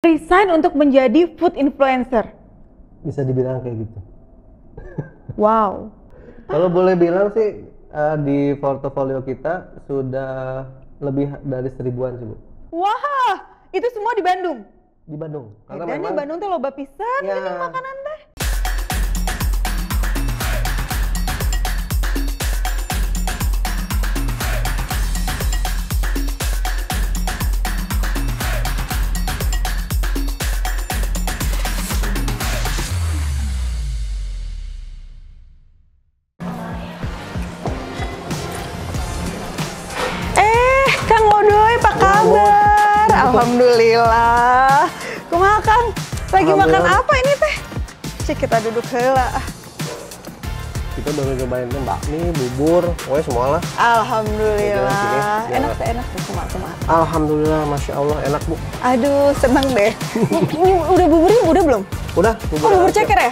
Resign untuk menjadi food influencer. Bisa dibilang kayak gitu. Wow. Kalau boleh bilang sih di portofolio kita sudah lebih dari 1000-an sih, Bu. Wah, itu semua di Bandung. Di Bandung. Karena Dan memang di Bandung tuh loba pisan ya, geuning makanan teh. Kang Odoy, apa kabar? Alhamdulillah. Kumaha Kang? Lagi makan Alhamdulillah. apa ini teh? Cik, kita duduk heula. kita baru nyobain bakmi, bubur, pokoknya semua lah. Alhamdulillah. Sini, Enak teh, enak teh. Kumaha. Alhamdulillah, Masya Allah, enak, Bu. Aduh, seneng deh. Ini udah buburnya udah belum? Udah, Oh, bubur ceker ya?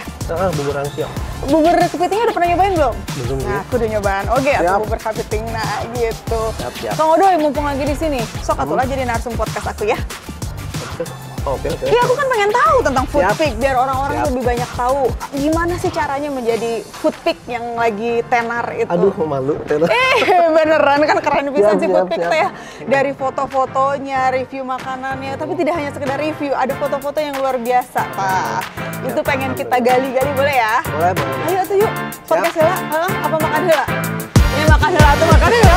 Bubur angsiok. Bubur kepitingnya udah pernah nyobain belum? Belum, Nah, Bu. aku udah nyobaan. Oke, aku Siap. bubur kepiting nah gitu. Siap. Kang Odoy, mumpung lagi di sini, sok atuh lah jadi narsum podcast aku ya. Oke. Iya, aku kan pengen tahu tentang food Siap. pick biar orang-orang Siap. lebih banyak tahu gimana sih caranya menjadi food pick yang lagi tenar itu. Aduh, malu. Beneran kan keren bisa Siap, sih food siap, pick siap. teh ya. Dari foto-fotonya, review makanannya, tapi tidak hanya sekedar review, ada foto-foto yang luar biasa, Pak. Itu pengen kita gali-gali boleh ya? Boleh, boleh. Ayo tuh yuk, podcast heula. Heeh, apa makan heula? Ini makan heula atau makan heula?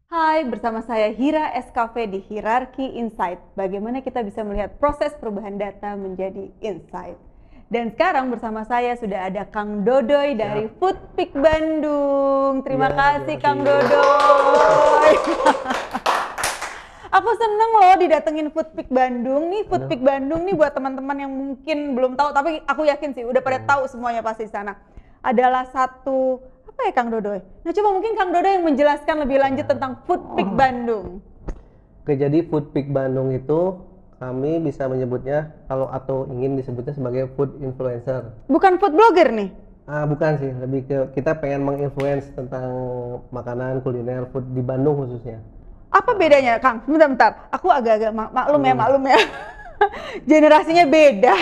Hai, bersama saya Hira SKV di Hierarchy Insight. Bagaimana kita bisa melihat proses perubahan data menjadi insight. Dan sekarang bersama saya sudah ada Kang Dodoy dari Food Pick Bandung. Terima Ya, kasih terima Kang kasih. Dodoy. Aku seneng loh didatengin Food Pick Bandung nih. Food Pick Bandung nih buat teman-teman yang mungkin belum tahu, tapi aku yakin sih udah pada tahu semuanya pasti di sana. Adalah satu apa ya Kang Dodoy? Nah coba mungkin Kang Dodoy yang menjelaskan lebih lanjut tentang Food Pick Bandung. Oke, jadi Food Pick Bandung itu kami bisa menyebutnya atau ingin disebutnya sebagai food influencer. Bukan food blogger nih? Bukan sih, lebih ke kita pengen menginfluence tentang makanan, kuliner, food di Bandung khususnya. Apa bedanya Kang? Bentar, aku agak-agak maklum ya. Generasinya beda.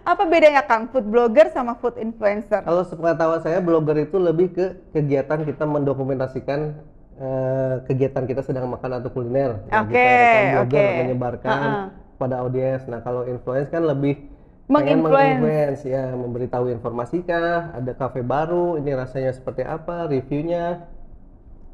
Apa bedanya Kang, food blogger sama food influencer? Kalau sepengetahuan saya, blogger itu lebih ke kegiatan kita mendokumentasikan kegiatan kita sedang makan atau kuliner. Ya, Oke, kita rekam blogger oke. menyebarkan pada audiens. Nah, kalau influence kan lebih Menginfluence. menginfluence ya, memberitahu informasi kah, ada kafe baru, ini rasanya seperti apa, reviewnya,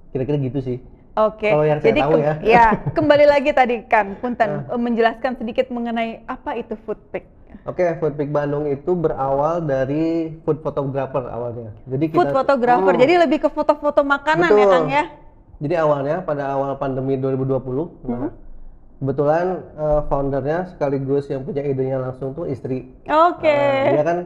kira-kira gitu sih. Oke, Kalau yang saya jadi tahu ya. kembali lagi tadi Kang, punten menjelaskan sedikit mengenai apa itu food pick. Oke, Food Pick Bandung itu berawal dari food photographer awalnya. Jadi Food photographer, jadi lebih ke foto-foto makanan ya Betul. Kang ya? Jadi awalnya pada awal pandemi 2020, nah, kebetulan foundernya sekaligus yang punya idenya langsung tuh istri. Oke. Dia kan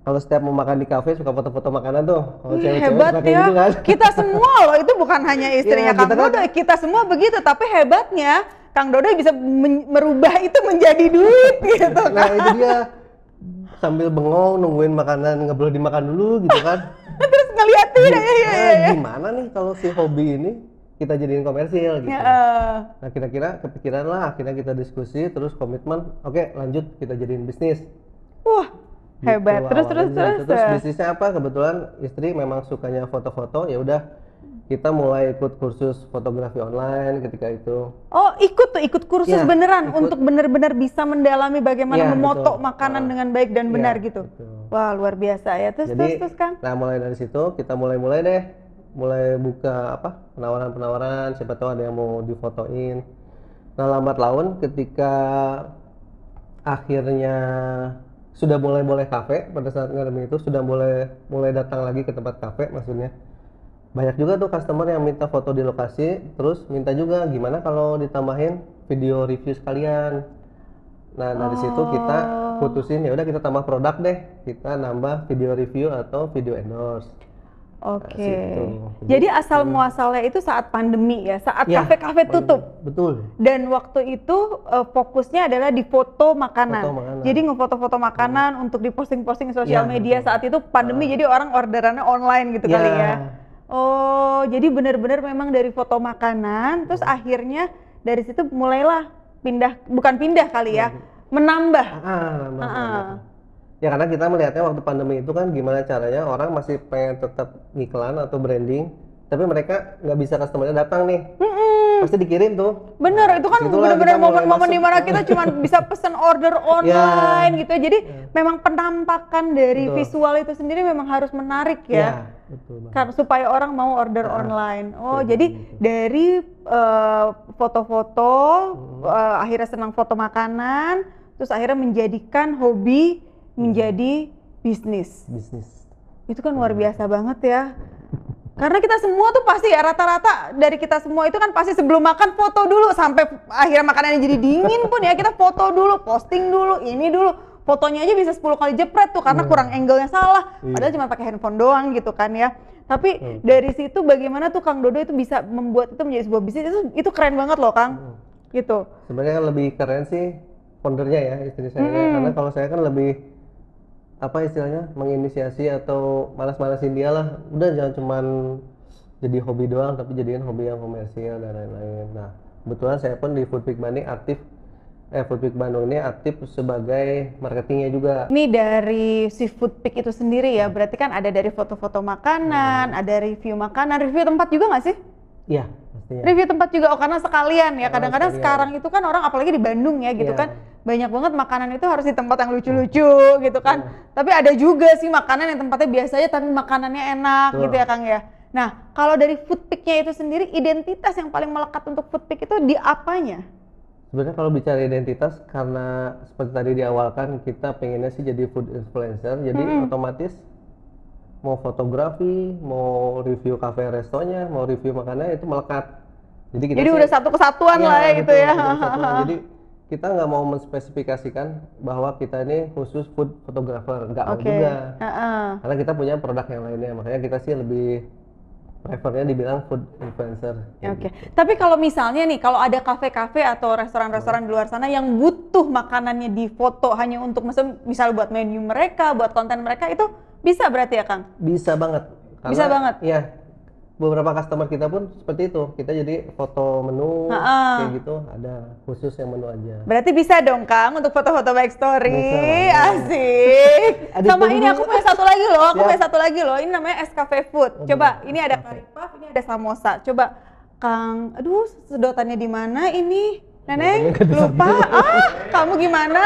kalau setiap mau makan di kafe suka foto-foto makanan tuh. Kalau cewek-cewek Hebat suka kayak ya, gitu kan. kita semua loh, itu bukan hanya istrinya Iya, Kang kita kan- Dodoy, kita semua begitu, tapi hebatnya Kang Dodoy bisa merubah itu menjadi duit gitu Nah kan. itu dia sambil bengong nungguin makanan nggak boleh dimakan dulu gitu kan. Terus ngeliatin ya. Gimana nih kalau si hobi ini kita jadiin komersil gitu. Nah kira-kira kepikiran lah, akhirnya kita diskusi terus komitmen, oke lanjut kita jadiin bisnis. Wah, hebat. Gitu, Terus. terus bisnisnya apa? Kebetulan istri memang sukanya foto-foto, ya udah kita mulai ikut kursus fotografi online ketika itu. Oh, ikut kursus Iya, beneran ikut. untuk bener-bener bisa mendalami bagaimana Iya, memoto betul. makanan dengan baik dan benar Iya, gitu. betul. Wah, luar biasa ya. Terus Kang. Nah mulai dari situ kita mulai buka penawaran-penawaran, siapa tahu ada yang mau difotoin. Nah lambat laun ketika akhirnya sudah mulai boleh kafe, pada saat pandemi itu sudah mulai datang lagi ke tempat kafe, maksudnya banyak juga tuh customer yang minta foto di lokasi, terus minta juga gimana kalau ditambahin video review sekalian. Nah dari situ kita putusin ya udah kita tambah produk deh, kita nambah video review atau video endorse. Oke. situ. Jadi asal muasalnya itu saat pandemi ya, saat Ya, kafe-kafe tutup. Betul. Dan waktu itu fokusnya adalah di foto makanan. Foto makanan. Jadi ngefoto-foto makanan untuk diposting-posting di sosial Ya, media. betul. Saat itu pandemi, jadi orang orderannya online gitu kali ya. Oh, jadi benar-benar memang dari foto makanan, terus akhirnya dari situ mulailah bukan pindah kali ya, menambah. Nambah. Ya karena kita melihatnya waktu pandemi itu kan gimana caranya orang masih pengen tetap iklan atau branding, tapi mereka nggak bisa customer-nya datang nih. Pasti dikirim tuh. Bener, itu kan disitulah bener-bener kita mulai momen-momen masuk. dimana kita cuma bisa pesen order online gitu. Jadi memang penampakan dari Betul. visual itu sendiri memang harus menarik Ya, ya. betul banget. Karena supaya orang mau order online. Oh, jadi dari foto-foto, akhirnya senang foto makanan, terus akhirnya menjadikan hobi menjadi bisnis. Itu kan luar biasa banget ya. Karena kita semua tuh pasti ya, rata-rata dari kita semua itu kan pasti sebelum makan foto dulu, sampai akhirnya makanannya jadi dingin pun ya kita foto dulu, posting dulu, ini dulu. Fotonya aja bisa 10 kali jepret tuh karena kurang angle-nya salah. Padahal cuma pakai handphone doang gitu kan ya. Tapi dari situ bagaimana tuh Kang Dodo itu bisa membuat itu menjadi sebuah bisnis, itu keren banget loh Kang. Gitu. Sebenarnya kan lebih keren sih foundernya ya, istri saya. Karena kalau saya kan lebih apa istilahnya menginisiasi atau malas-malasin dia lah, udah jangan cuman jadi hobi doang tapi jadiin hobi yang komersial dan lain-lain. Nah kebetulan saya pun di Foodpeak Bandung Foodpeak Bandung ini aktif sebagai marketingnya juga. Ini dari si Foodpeak itu sendiri ya, berarti kan ada dari foto-foto makanan, ada review makanan, review tempat juga nggak sih? Iya pastinya. Review tempat juga, karena sekalian ya, kadang-kadang sekarang itu kan orang apalagi di Bandung ya gitu kan, banyak banget makanan itu harus di tempat yang lucu-lucu gitu kan. Tapi ada juga sih makanan yang tempatnya biasa aja tapi makanannya enak gitu ya Kang ya. Nah, kalau dari Foodpeak-nya itu sendiri, identitas yang paling melekat untuk Foodpeak itu di apanya? Sebenarnya kalau bicara identitas, karena seperti tadi di awal kan kita pengennya sih jadi food influencer, jadi otomatis mau fotografi, mau review kafe restonya, mau review makanan itu melekat. Jadi udah satu kesatuan lah ya gitu ya. Jadi kita nggak mau menspesifikasikan bahwa kita ini khusus food photographer, nggak mau juga. Karena kita punya produk yang lainnya, makanya kita sih lebih prefernya dibilang food influencer. Oke. Tapi kalau misalnya nih, kalau ada kafe-kafe atau restoran-restoran di luar sana yang butuh makanannya difoto hanya untuk misal buat menu mereka, buat konten mereka, itu bisa berarti ya Kang? Bisa banget. Bisa banget? Iya. Beberapa customer kita pun seperti itu. Kita jadi foto menu kayak gitu, ada khusus yang menu aja. Berarti bisa dong Kang untuk foto-foto backstory. Asik. Sama ini aku punya satu lagi loh. Ini namanya Escafe Food. Coba, ini ada curry puff, ini ada samosa. Coba Kang, aduh sedotannya di mana ini? Neneng, lupa. Kamu gimana?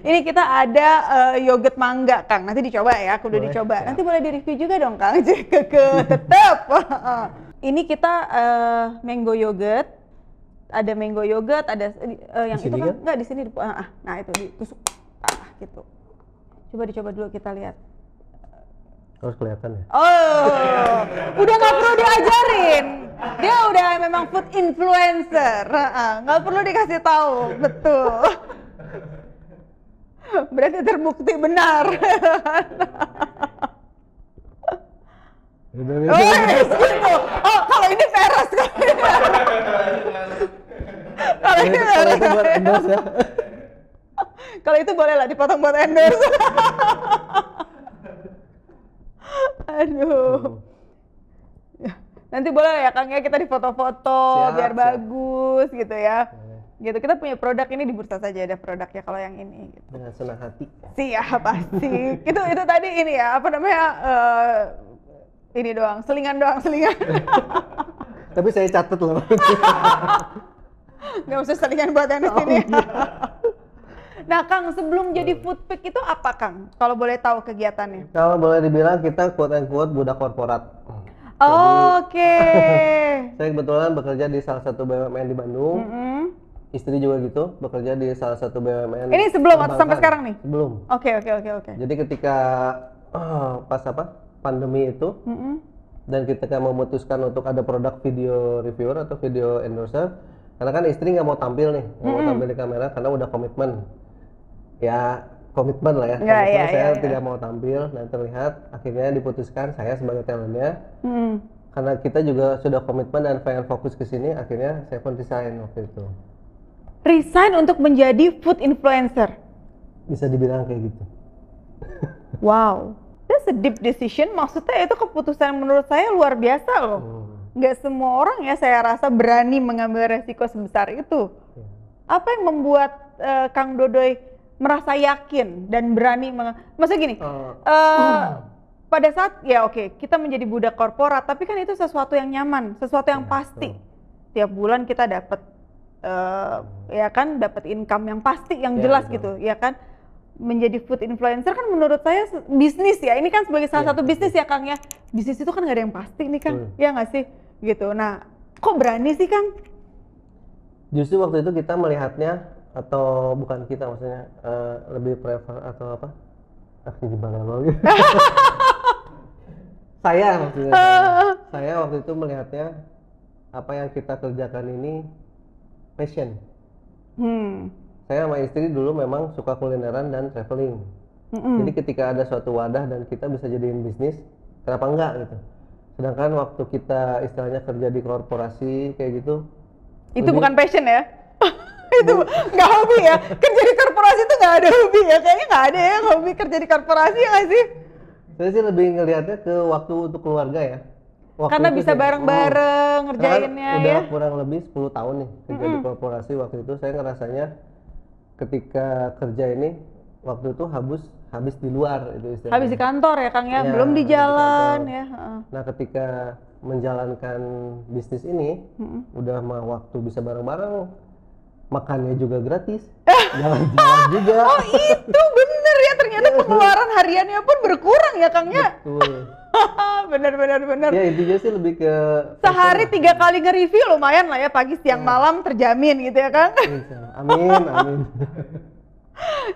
Ini kita ada yogurt mangga, Kang. Nanti dicoba ya, aku udah dicoba. Nanti boleh di-review juga dong, Kang. Tetep. Ini kita mango yogurt. Ada mango yogurt, ada yang itu kan enggak di sini. Nah, itu ditusuk. Gitu. Coba dicoba dulu kita lihat. Harus kelihatan ya? Oh, udah nggak perlu diajarin. Dia udah memang food influencer. Nggak perlu dikasih tahu, betul. Berarti terbukti benar. Gitu. Oh, kalau ini peres kok. Kalau ini peres. Kalau itu boleh lah dipotong buat endorse. Aduh. Nanti boleh ya Kang ya kita difoto-foto biar bagus gitu ya. Gitu, kita punya produk ini di Bursa Saja ada produknya kalau yang ini gitu. Dengan senang hati. Siap pasti. itu tadi ini ya, apa namanya? Ini doang, selingan. Tapi saya catat loh. Nggak usah selingan buat yang di sini. Nah Kang, sebelum jadi Foodpeak itu apa Kang? Kalau boleh tahu kegiatannya? Kalau boleh dibilang kita quote and quote budak korporat. Oke. Saya kebetulan bekerja di salah satu BUMN di Bandung. Istri juga gitu, bekerja di salah satu BUMN. Ini sebelum atau sampai sekarang nih? Sebelum. Oke. Jadi ketika pas pandemi itu, dan kita memutuskan untuk ada produk video reviewer atau video endorser, karena kan istri nggak mau tampil nih, nggak mau tampil di kamera karena udah komitmen. Ya komitmen lah ya. Ya, Komitmen ya, saya ya, ya. tidak mau tampil dan terlihat akhirnya diputuskan saya sebagai talentnya. Hmm. Karena kita juga sudah komitmen dan pengen fokus ke sini, akhirnya saya pun resign waktu itu. Resign untuk menjadi food influencer. Bisa dibilang kayak gitu. Wow, that's a deep decision. Maksudnya itu keputusan menurut saya luar biasa loh. Nggak semua orang ya saya rasa berani mengambil resiko sebesar itu. Apa yang membuat Kang Dodoy merasa yakin dan berani maksudnya gini, pada saat ya oke, kita menjadi budak korporat, tapi kan itu sesuatu yang nyaman, sesuatu yang pasti. Tiap bulan kita dapat ya kan, dapat income yang pasti, yang jelas gitu, ya kan. Menjadi food influencer kan menurut saya bisnis ya, ini kan sebagai salah satu bisnis ya Kang ya. Bisnis itu kan nggak ada yang pasti nih Kang, ya nggak sih? Gitu. Nah, kok berani sih Kang? Justru waktu itu kita melihatnya, atau bukan kita maksudnya, lebih prefer atau apa? Gimana lo? Saya maksudnya, saya waktu itu melihatnya apa yang kita kerjakan ini passion. Saya sama istri dulu memang suka kulineran dan traveling. Jadi ketika ada suatu wadah dan kita bisa jadiin bisnis, kenapa enggak gitu. Sedangkan waktu kita istilahnya kerja di korporasi kayak gitu, itu bukan passion ya? Itu nggak hobi ya? Kerja di korporasi itu nggak ada hobi ya? Kayaknya nggak ada ya hobi kerja di korporasi ya nggak sih? Saya sih lebih ngelihatnya ke waktu untuk keluarga ya. Waktu karena bisa bareng-bareng ngerjainnya udah ya? kurang lebih 10 tahun nih kerja di korporasi. Waktu itu saya ngerasanya ketika kerja ini waktu itu habis di luar itu istilahnya. Habis di kantor ya Kang ya, belum di jalan ya. Nah ketika menjalankan bisnis ini udah mah waktu bisa bareng-bareng, makannya juga gratis, jalan-jalan juga. Oh itu bener ya, ternyata pengeluaran hariannya pun berkurang ya Kang ya. Betul. bener. Ya intinya sih lebih ke sehari 3 kali nge-review lumayan lah ya, pagi siang malam terjamin gitu ya Kang. Amin.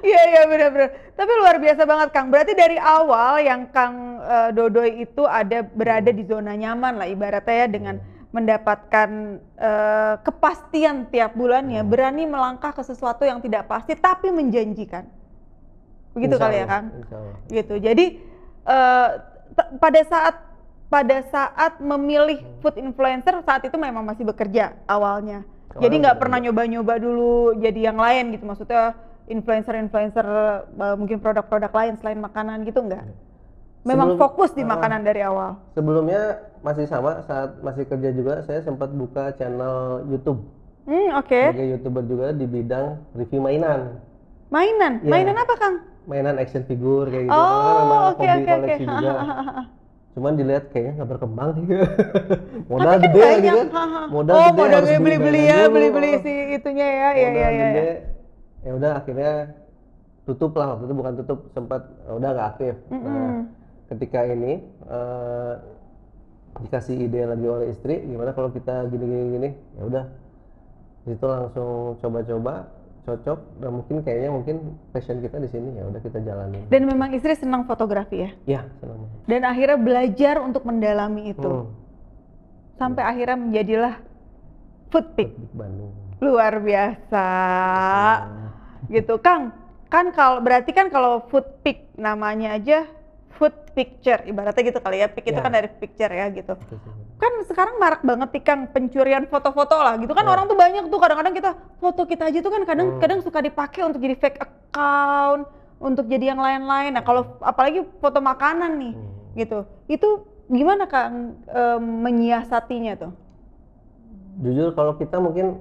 Iya benar-benar. Tapi luar biasa banget Kang. Berarti dari awal yang Kang Dodoy itu berada di zona nyaman lah ibaratnya ya, dengan mendapatkan kepastian tiap bulannya, berani melangkah ke sesuatu yang tidak pasti tapi menjanjikan. Begitu kali ya Kang? Gitu. Jadi pada saat memilih food influencer saat itu memang masih bekerja awalnya. Jadi nggak pernah nyoba-nyoba dulu jadi yang lain gitu, maksudnya influencer mungkin produk-produk lain selain makanan gitu nggak? Memang fokus di makanan dari awal. Sebelumnya masih sama, saat masih kerja juga saya sempat buka channel YouTube. Sebagai YouTuber juga di bidang review mainan. Mainan apa Kang? Mainan action figure kayak gitu. Karena memang hobi koleksi juga. Cuman dilihat kayaknya nggak berkembang sih. Modal gede lagi kan. Modal gede, beli si itunya ya. Iya. Ya udah akhirnya tutup lah, waktu itu bukan tutup, sempat udah nggak aktif. Nah, ketika ini dikasih ide lagi oleh istri, gimana kalau kita gini, ya udah itu langsung coba-coba, cocok, dan mungkin passion kita di sini, ya udah kita jalanin. Dan memang istri senang fotografi ya? Iya, senang. Dan akhirnya belajar untuk mendalami itu, sampai akhirnya menjadilah Foodpeak Bandung. Luar biasa, gitu Kang. Berarti kan kalau Foodpeak namanya aja food picture, ibaratnya gitu kali ya. Pic itu kan dari picture ya gitu. Kan sekarang marak banget nih Kang pencurian foto-foto lah gitu kan. Orang tuh banyak tuh, kadang-kadang foto kita aja tuh kan kadang suka dipakai untuk jadi fake account, untuk jadi yang lain-lain. Nah kalau apalagi foto makanan nih gitu, itu gimana Kang menyiasatinya tuh? Jujur kalau kita mungkin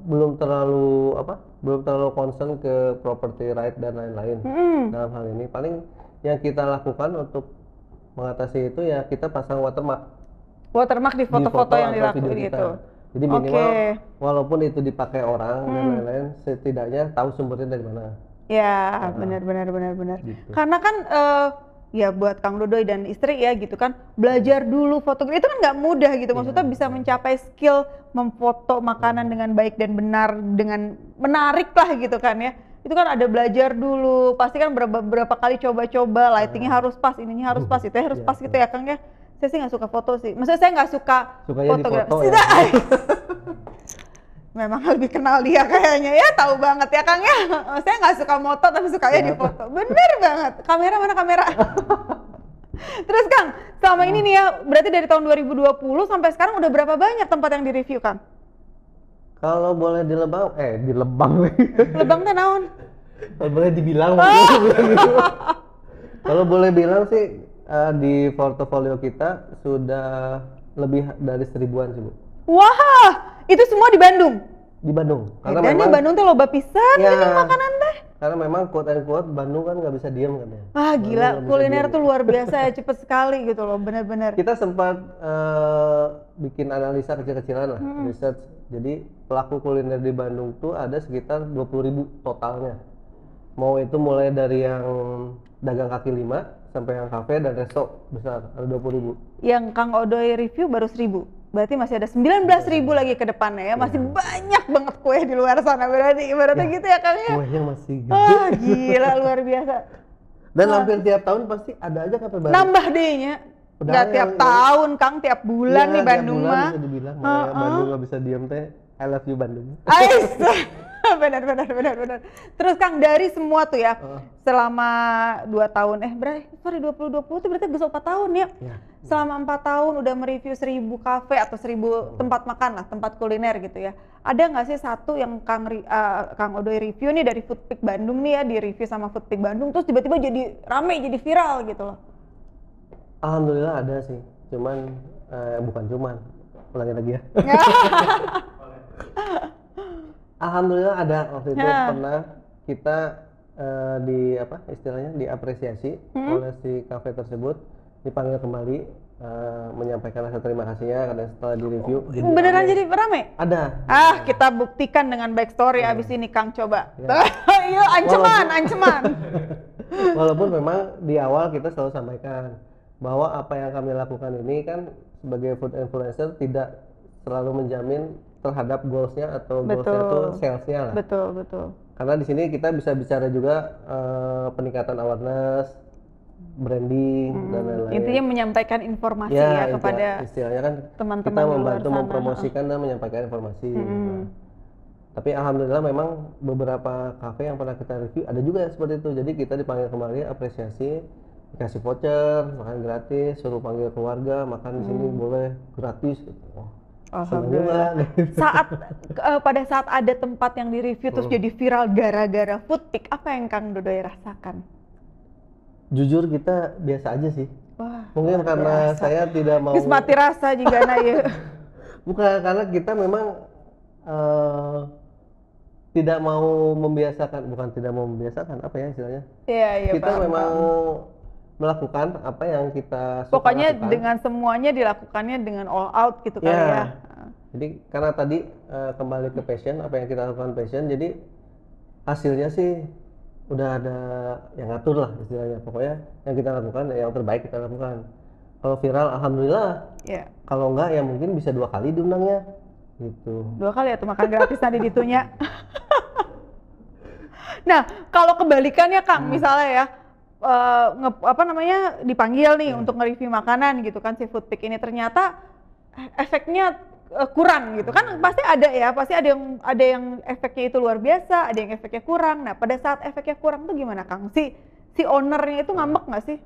belum terlalu concern ke property right dan lain-lain dalam hal ini. Paling yang kita lakukan untuk mengatasi itu ya kita pasang watermark di foto-foto yang dilakukan gitu. Jadi minimal walaupun itu dipakai orang dan lain-lain, setidaknya tahu sumbernya dari mana. Ya benar. Gitu. Karena kan ya buat Kang Dodoy dan istri ya gitu kan, belajar dulu fotografi itu kan nggak mudah gitu. Maksudnya bisa mencapai skill memfoto makanan dengan baik dan benar, dengan menarik lah gitu kan ya. Itu kan ada belajar dulu, pasti kan berapa kali coba-coba, lightingnya harus pas, ininya harus pas, itu harus pas gitu ya Kang ya. Saya sih nggak suka foto sih, maksudnya saya nggak suka fotografi. memang lebih kenal dia kayaknya ya, tahu banget ya Kang ya. Saya nggak suka moto tapi sukanya di foto. Bener banget. Kamera mana kamera? Terus Kang, selama ini nih ya, berarti dari tahun 2020 sampai sekarang udah berapa banyak tempat yang direview Kang? Kalau boleh dilebang, Lebang teh naon? kalau boleh dibilang, kalau boleh bilang sih di portofolio kita sudah lebih dari 1000-an sih Bu. Wah, itu semua di Bandung? Di Bandung. Karena memang Bandung tuh loba pisan ya, bikin makanan teh. Karena memang quote and quote Bandung kan nggak bisa diam kan ya. Wah gila, kuliner tuh luar biasa ya, cepet sekali gitu loh, bener-bener. Kita sempat bikin analisa kecil-kecilan lah, research. Jadi pelaku kuliner di Bandung tuh ada sekitar 20.000 totalnya. Mau itu mulai dari yang dagang kaki lima sampai yang kafe dan resto besar, ada 20.000. Yang Kang Odoy review baru 1.000. Berarti masih ada 19.000 lagi ke depannya ya, masih banyak banget kue di luar sana berarti, ibaratnya gitu ya Kang ya? Kuenya masih gede. Ah gila, luar biasa. Dan hampir tiap tahun pasti ada aja kafe baru. Nambah deh-nya. Nggak tiap tahun Kang, tiap bulan nih Bandung mah. Bisa dibilang, Bandung nggak bisa diam teh. I love you Bandung. Ais. benar. Terus Kang, dari semua tuh ya, selama 2 tahun, 2020 tuh berarti geus 4 tahun ya? Selama 4 tahun udah mereview 1.000 kafe atau 1.000 tempat makan lah, tempat kuliner gitu ya. Ada nggak sih satu yang Kang Odoy review nih dari Foodpeak Bandung nih ya, di review sama Foodpeak Bandung, terus tiba-tiba jadi rame, jadi viral gitu loh? Alhamdulillah ada sih, bukan cuman, ulangi lagi ya. Alhamdulillah ada, waktu itu pernah kita diapresiasi oleh si kafe tersebut, dipanggil kembali menyampaikan rasa terima kasihnya karena setelah direview. Beneran jadi rame? Ada. Kita buktikan dengan backstory abis ini Kang, coba. Iya, ancaman. Walaupun memang di awal kita selalu sampaikan bahwa apa yang kami lakukan ini kan sebagai food influencer tidak selalu menjamin terhadap goalsnya atau goalsnya itu salesnya lah. Betul. Karena di sini kita bisa bicara juga peningkatan awareness, branding dan lain-lain. Intinya menyampaikan informasi ya kepada istilahnya kan teman-teman kita membantu mempromosikan dan menyampaikan informasi. Tapi alhamdulillah memang beberapa kafe yang pernah kita review ada juga seperti itu. Jadi kita dipanggil kembali, apresiasi, dikasih voucher, makan gratis, suruh panggil keluarga, makan di sini boleh gratis gitu. Alhamdulillah. Pada saat ada tempat yang direview terus jadi viral gara-gara Foodpeak, apa yang Kang Dodoy rasakan? Jujur kita biasa aja sih. Wah, mungkin karena biasa. Saya tidak mau mati rasa juga ya. Bukan, karena kita memang tidak mau membiasakan, apa ya istilahnya? Iya, kita memang melakukan apa yang kita suka pokoknya lakukan. Dengan semuanya dilakukannya dengan all out gitu kali ya. Jadi karena tadi kembali ke passion, apa yang kita lakukan passion, jadi hasilnya sih udah ada yang ngatur lah istilahnya. Pokoknya yang kita lakukan yang terbaik kita lakukan. Kalau viral alhamdulillah. Kalau enggak ya mungkin bisa 2 kali diundangnya gitu. 2 kali ya tuh makan gratis tadi ditunya. Nah, kalau kebalikannya Kang, misalnya ya dipanggil nih untuk nge-review makanan gitu kan, si Foodpeak ini ternyata efeknya kurang gitu kan, pasti ada yang efeknya itu luar biasa, ada yang efeknya kurang. Nah, pada saat efeknya kurang tuh gimana Kang? Si ownernya itu ngambek nggak sih?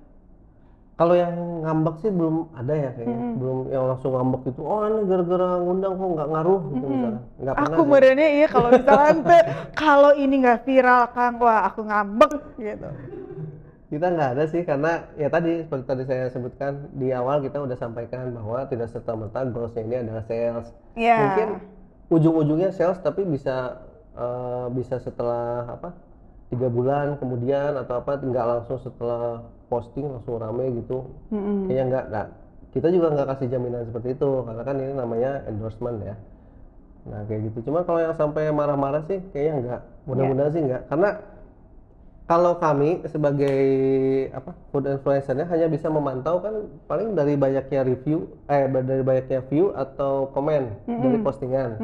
Kalau yang ngambek sih belum ada ya kayaknya, belum yang langsung ngambek gitu. Oh ini gara-gara ngundang kok nggak ngaruh gitu misalnya. Nggak pernah. Aku merenya iya kalau misalnya kalau ini nggak viral Kang, wah aku ngambek gitu. Kita nggak ada sih, karena ya tadi seperti tadi saya sebutkan di awal, kita udah sampaikan bahwa tidak serta-merta goalsnya ini adalah sales. Mungkin ujung-ujungnya sales, tapi bisa setelah 3 bulan kemudian atau nggak langsung setelah posting langsung rame gitu. Kayaknya nggak. Kita juga nggak kasih jaminan seperti itu, karena kan ini namanya endorsement ya. Nah kayak gitu. Cuma kalau yang sampai marah-marah sih kayaknya nggak. Mudah-mudahan sih nggak, karena kalau kami sebagai food influencer-nya hanya bisa memantau kan paling dari banyaknya dari banyaknya view atau komen dari postingan.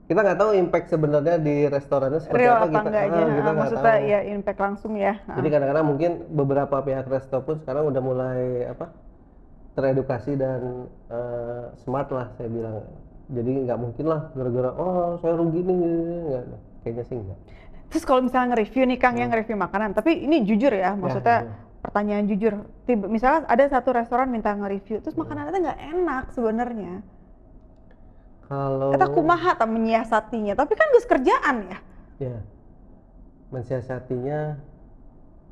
Kita nggak tahu impact sebenarnya di restorannya seperti real apa, kita nggak maksudnya tahu. Ya impact langsung ya. Jadi kadang-kadang mungkin beberapa pihak resto pun sekarang udah mulai teredukasi dan smart lah saya bilang. Jadi nggak mungkin lah gara-gara oh saya rugi nih, nggak, kayaknya sih nggak. Terus kalau misalnya nge-review nih Kang, yang nge-review makanan, tapi ini jujur ya, maksudnya iya. pertanyaan jujur. Misalnya ada satu restoran minta nge-review, terus makanannya nggak enak sebenarnya. Kalau Kita kumaha tak menyiasatinya, tapi kan gus kerjaan ya. ya mensiasatinya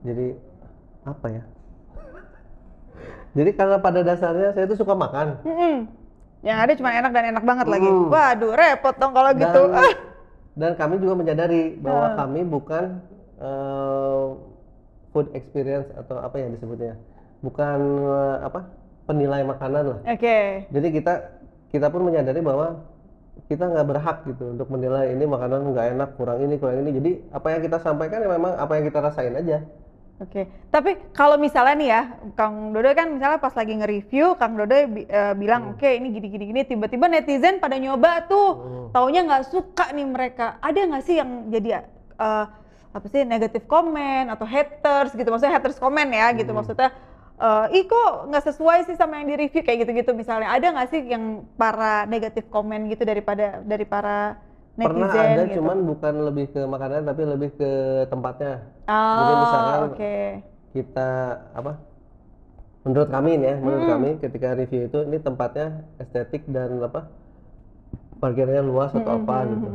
jadi apa ya? Jadi karena pada dasarnya saya tuh suka makan. Yang ada cuma enak dan enak banget lagi. Waduh, repot dong kalau gitu. Dan kami juga menyadari bahwa kami bukan food experience atau apa yang disebutnya, bukan apa penilai makanan lah. Oke. Jadi kita pun menyadari bahwa kita nggak berhak gitu untuk menilai ini makanan nggak enak, kurang ini. Jadi apa yang kita sampaikan ya memang apa yang kita rasain aja. Oke, tapi kalau misalnya nih ya, Kang Dodo kan misalnya pas lagi nge-review, Kang Dodo bilang oke ini gini-gini, tiba-tiba netizen pada nyoba tuh, taunya nggak suka nih mereka. Ada nggak sih yang jadi apa sih negatif komen atau haters gitu, maksudnya haters komen ya gitu, maksudnya ih kok nggak sesuai sih sama yang di-review kayak gitu-gitu misalnya. Ada nggak sih yang para negatif komen gitu dari para netizen? Pernah ada, gitu? cuman bukan lebih ke makanan tapi lebih ke tempatnya. Oh, Jadi misalkan kita apa? Menurut kami nih ya, menurut kami ketika review itu ini tempatnya estetik dan apa? Parkirnya luas atau apa gitu.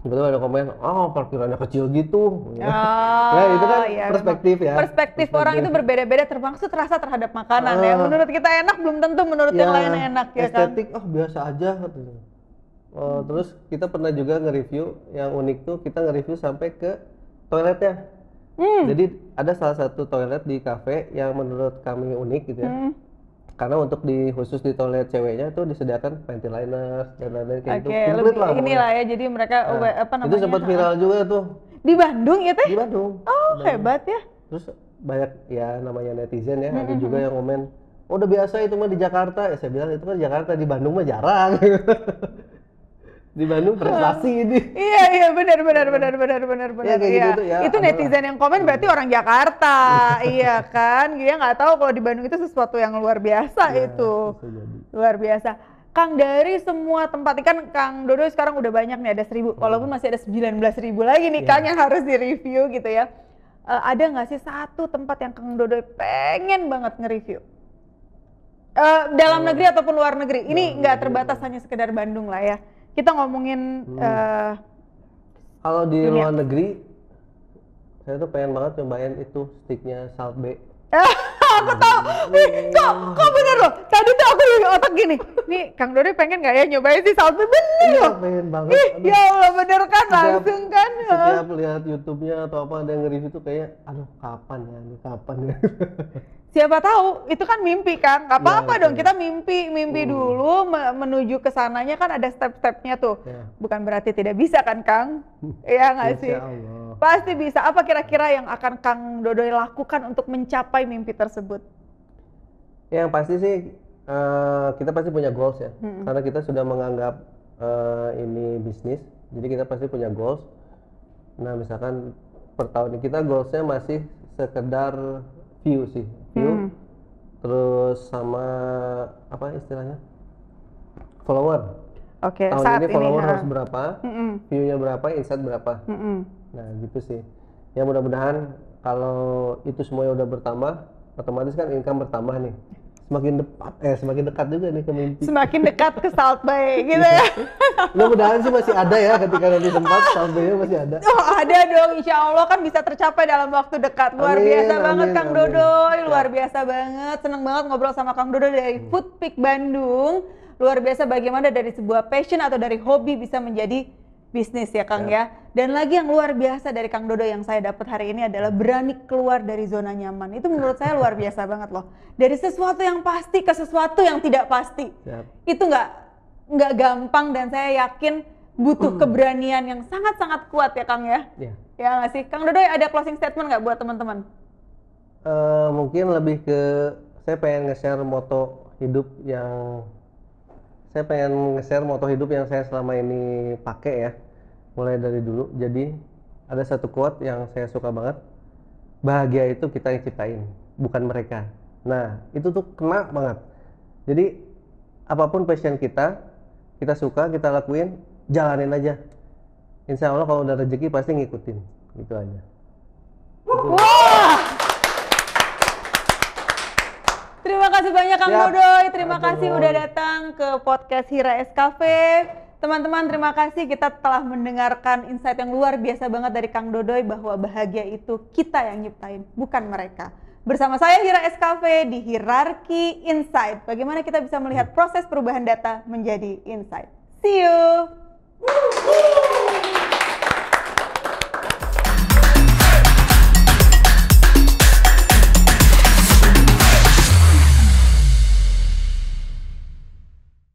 Tiba-tiba ada komen, oh parkirannya kecil gitu. Ya itu kan perspektif ya. Perspektif orang itu berbeda-beda termasuk rasa terhadap makanan ya. Menurut kita enak belum tentu menurut yang lain enak ya kan. Estetik, oh biasa aja katanya. Terus kita pernah juga nge-review yang unik tuh, kita nge-review sampai ke toiletnya. Jadi ada salah satu toilet di kafe yang menurut kami unik gitu ya. Karena untuk khusus di toilet ceweknya tuh disediakan panty liner dan lain-lain kayak gitu. Lebih lah inilah ya, jadi mereka apa namanya? Itu sempat viral juga tuh. Di Bandung ya teh? Di Bandung. Oh hebat ya. Terus banyak ya namanya netizen ya, ada juga yang komen, oh udah biasa itu mah di Jakarta. Ya saya bilang itu kan Jakarta, di Bandung mah jarang. Di Bandung prestasi ini. Iya benar. Ya, kayak gitu tuh, ya, itu netizen yang komen berarti orang Jakarta. Iya kan, dia nggak tahu kalau di Bandung itu sesuatu yang luar biasa Ya, itu. bisa jadi. Luar biasa. Kang, dari semua tempat kan Kang Dodo sekarang udah banyak nih, ada 1.000, walaupun masih ada 19.000 lagi nih Kang yang harus direview gitu ya. Ada nggak sih satu tempat yang Kang Dodo pengen banget nge-review? Dalam negeri ataupun luar negeri? Ini nggak terbatas hanya sekedar Bandung lah ya. Kita ngomongin kalau di luar negeri, saya tuh pengen banget nyobain itu sticknya Salt Bae. Aku tahu. Kok bener loh. Tadi tuh aku di otak gini. Nih Kang Dodo pengen nggak ya nyobain si Salt Bae, bener Iya, loh. pengen banget. Ya Allah bener kan, langsung kan. Setiap lihat YouTube-nya atau apa ada yang nge-review tuh kayak, aduh kapan ya. Siapa tahu, itu kan mimpi Kang, nggak apa-apa dong, kita mimpi dulu menuju ke sananya kan ada step-stepnya tuh. Bukan berarti tidak bisa kan Kang? Iya nggak sih? Allah. Pasti bisa. Apa kira-kira yang akan Kang Dodo lakukan untuk mencapai mimpi tersebut? Yang pasti sih kita pasti punya goals ya, karena kita sudah menganggap ini bisnis, jadi kita pasti punya goals. Nah misalkan per tahun ini kita goalsnya masih sekedar view sih, terus sama apa istilahnya follower. Oke, tahun saat ini follower ini, harus berapa, view-nya berapa, insight berapa. Nah gitu sih. Ya mudah-mudahan kalau itu semuanya udah bertambah, otomatis kan income bertambah nih. Semakin dekat juga nih ke mimpi. Semakin dekat ke Salt Bae gitu ya. Mudah-mudahan sih masih ada ya, ketika nanti sempat Salt Bae-nya masih ada. Oh ada dong, insya Allah kan bisa tercapai dalam waktu dekat. Luar biasa banget Kang Dodo, luar biasa banget. Seneng banget ngobrol sama Kang Dodo dari Food Peak Bandung. Luar biasa bagaimana dari sebuah passion atau dari hobi bisa menjadi bisnis ya Kang ya. Dan lagi yang luar biasa dari Kang Dodo yang saya dapat hari ini adalah berani keluar dari zona nyaman. Itu menurut saya luar biasa banget loh. Dari sesuatu yang pasti ke sesuatu yang tidak pasti. Itu nggak gampang dan saya yakin butuh keberanian yang sangat-sangat kuat ya Kang ya. Ya nggak sih? Kang Dodo ada closing statement nggak buat teman-teman? Mungkin lebih ke saya pengen nge-share moto hidup yang saya selama ini pakai ya, mulai dari dulu. Jadi ada satu quote yang saya suka banget, bahagia itu kita yang ciptain, bukan mereka. Nah itu tuh kena banget. Jadi apapun passion kita kita suka, kita lakuin, jalanin aja. Insya Allah kalau udah rezeki pasti ngikutin, gitu aja. Wah! Terima kasih banyak Kang Dodoy, terima kasih udah datang ke podcast Hira Es Cafe. Teman-teman, terima kasih kita telah mendengarkan insight yang luar biasa banget dari Kang Dodoy bahwa bahagia itu kita yang nyiptain, bukan mereka. Bersama saya Hira Es Cafe di Hierarki Insight. Bagaimana kita bisa melihat proses perubahan data menjadi insight. See you!